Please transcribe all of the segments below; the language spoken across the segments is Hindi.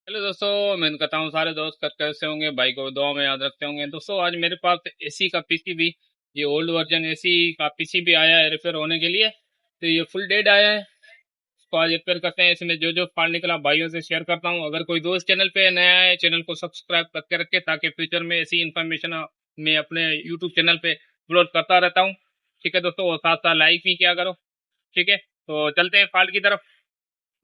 हेलो दोस्तों, मैं कहता हूँ सारे दोस्त कैसे होंगे, भाई को दुआ में याद रखते होंगे। दोस्तों आज मेरे पास एसी का पीसीबी, ये ओल्ड वर्जन एसी का पीसीबी आया है रिपेयर होने के लिए। तो ये फुल डेड आया है, इसको आज रिपेयर करते हैं। इसमें जो जो फॉल्ट निकला भाइयों से शेयर करता हूँ। अगर कोई दोस्त चैनल पे नया है, चैनल को सब्सक्राइब करके रखे ताकि फ्यूचर में ऐसी इन्फॉर्मेशन मैं अपने यूट्यूब चैनल पे अपलोड करता रहता हूँ। ठीक है दोस्तों, और साथ साथ लाइक भी किया करो। ठीक है, तो चलते हैं फॉल्ट की तरफ।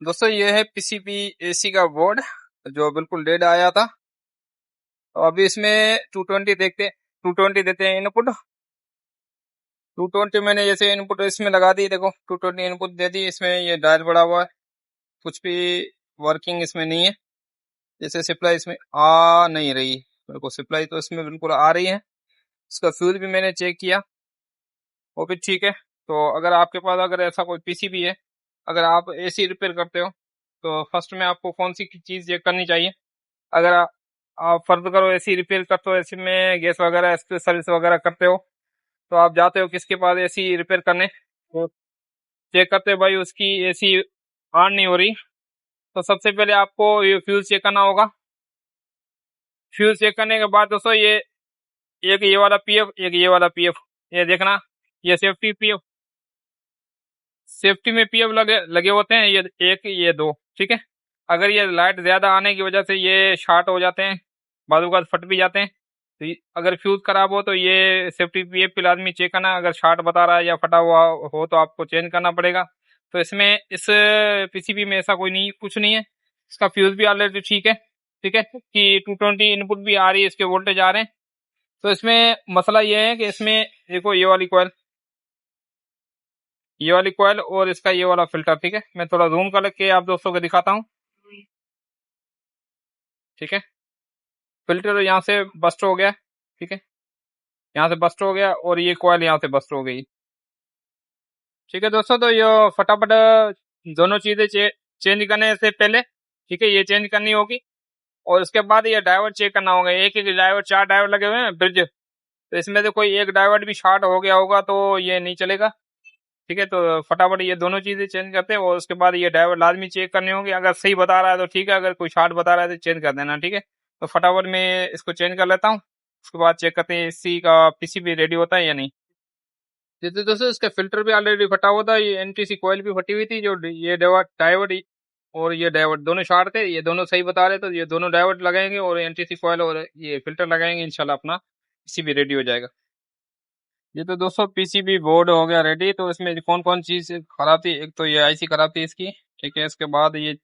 दोस्तों ये है पीसीबी एसी का बोर्ड जो बिल्कुल डेड आया था। तो अभी इसमें 220 देखते 220 देते हैं इनपुट। 220 मैंने जैसे इनपुट इसमें लगा दी, देखो 220 इनपुट दे दी। इसमें ये डायल पड़ा हुआ है, कुछ भी वर्किंग इसमें नहीं है। जैसे सप्लाई इसमें आ नहीं रही, मेरे को सप्लाई तो इसमें बिल्कुल आ रही है। इसका फ्यूज भी मैंने चेक किया, वो भी ठीक है। तो अगर आपके पास अगर ऐसा कोई पीसीबी है, अगर आप एसी रिपेयर करते हो, तो फर्स्ट में आपको कौन सी चीज़ चेक करनी चाहिए। अगर आप फर्ज करो एसी रिपेयर करते हो, एसी में गैस वगैरह सर्विस वगैरह करते हो, तो आप जाते हो किसके पास एसी रिपेयर करने, तो चेक करते हो भाई उसकी एसी ऑन नहीं हो रही। तो सबसे पहले आपको ये फ्यूज चेक करना होगा। फ्यूज चेक करने के बाद दोस्तों ये एक ये वाला पीएफ, एक ये वाला पीएफ, ये देखना, ये सेफ्टी पीएफ, सेफ्टी में पीएफ लगे लगे होते हैं, ये एक ये दो, ठीक है। अगर ये लाइट ज्यादा आने की वजह से ये शॉर्ट हो जाते हैं, बाजू का फट भी जाते हैं। तो अगर फ्यूज खराब हो तो ये सेफ्टी पीएफ पे लाजमी चेक करना। अगर शॉर्ट बता रहा है या फटा हुआ हो तो आपको चेंज करना पड़ेगा। तो इसमें इस पीसीबी में ऐसा कोई नहीं, कुछ नहीं है। इसका फ्यूज भी ऑलरेडी ठीक है, ठीक है कि 220 इनपुट भी आ रही है, इसके वोल्टेज आ रहे हैं। तो इसमें मसला ये है कि इसमें देखो ये वाली कॉइल और इसका ये वाला फिल्टर, ठीक है। मैं थोड़ा जूम करके आप दोस्तों को दिखाता हूँ, ठीक है। फिल्टर यहाँ से बस्ट हो गया, ठीक है, यहाँ से बस्ट हो गया और ये कॉइल यहाँ से बस्ट हो गई, ठीक है दोस्तों। तो ये फटाफट दोनों चीजें चेंज करने से पहले, ठीक है, ये चेंज करनी होगी। और उसके बाद ये ड्राइवर चेक करना होगा। एक एक ड्राइवर, 4 ड्राइवर लगे हुए हैं ब्रिज, तो इसमें से कोई एक ड्राइवर भी शॉर्ट हो गया होगा तो ये नहीं चलेगा, ठीक है। तो फटाफट ये दोनों चीजें चेंज करते हैं और उसके बाद ये ड्राइवर लाजमी चेक करने होंगे। अगर सही बता रहा है तो ठीक है, अगर कोई शॉर्ट बता रहा है तो चेंज कर देना, ठीक है। तो फटाफट मैं इसको चेंज कर लेता हूँ, उसके बाद चेक करते हैं इसी का पीसीबी रेडी होता है या नहीं। जैसे दोस्तों इसका फिल्टर भी ऑलरेडी फटा हुआ था, ये एनटीसी कॉइल भी फटी हुई थी। जो ये डायोड और ये डायोड दोनों शॉर्ट थे, ये दोनों सही बता रहे, तो ये दोनों डायोड लगाएंगे और एनटीसी कॉइल और ये फिल्टर लगाएंगे, इंशाल्लाह अपना पीसीबी रेडी हो जाएगा। ये तो दोस्तों पीसीबी बोर्ड हो गया रेडी। तो इसमें कौन कौन चीज खराब थी, एक तो ये आईसी खराब थी इसकी, ठीक है। इसके बाद ये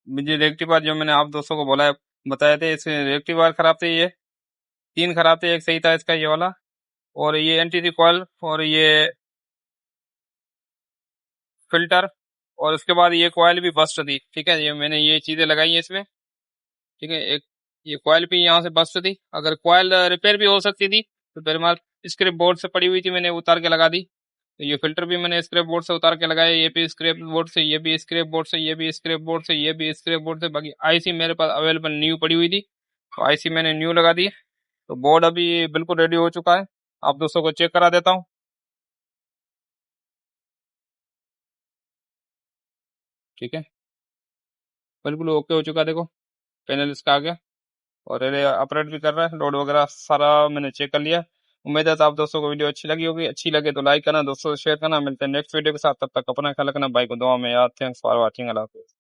मुझे रेक्टिफायर जो मैंने आप दोस्तों को बोला बताए थे, इसके रेक्टिफायर खराब थे, ये 3 खराब थे, एक सही था इसका ये वाला। और ये एंटी कॉइल और ये फिल्टर, और उसके बाद ये कॉइल भी बस्ट थी, ठीक है। ये मैंने ये चीजें लगाई है इसमें, ठीक है। एक ये कॉइल भी यहाँ से बस्ट थी। अगर कॉइल रिपेयर भी हो सकती थी तो मेरे पास स्क्रैप बोर्ड से पड़ी हुई थी, मैंने उतार के लगा दी। तो ये फिल्टर भी मैंने स्क्रैप बोर्ड से उतार के लगाया, ये भी स्क्रैप बोर्ड से, ये भी स्क्रैप बोर्ड से, ये भी स्क्रैप बोर्ड से, ये भी स्क्रैप बोर्ड से। बाकी आईसी मेरे पास अवेलेबल न्यू पड़ी हुई थी, तो आईसी मैंने न्यू लगा दी। तो बोर्ड अभी बिल्कुल रेडी हो चुका है, आप दोस्तों को चेक करा देता हूँ, ठीक है। बिल्कुल ओके हो चुका है, देखो पैनल इसका आ गया और ये ऑपरेट भी कर रहा है। लोड वगैरह सारा मैंने चेक कर लिया। उम्मीद है तो आप दोस्तों को वीडियो अच्छी लगी होगी। अच्छी लगे तो लाइक करना, दोस्तों से शेयर करना। मिलते हैं नेक्स्ट वीडियो के साथ, तब तक अपना ख्याल रखना, भाई को दुआ में याद। थैंक्स फॉर वॉचिंग, अल्लाह हाफिज़।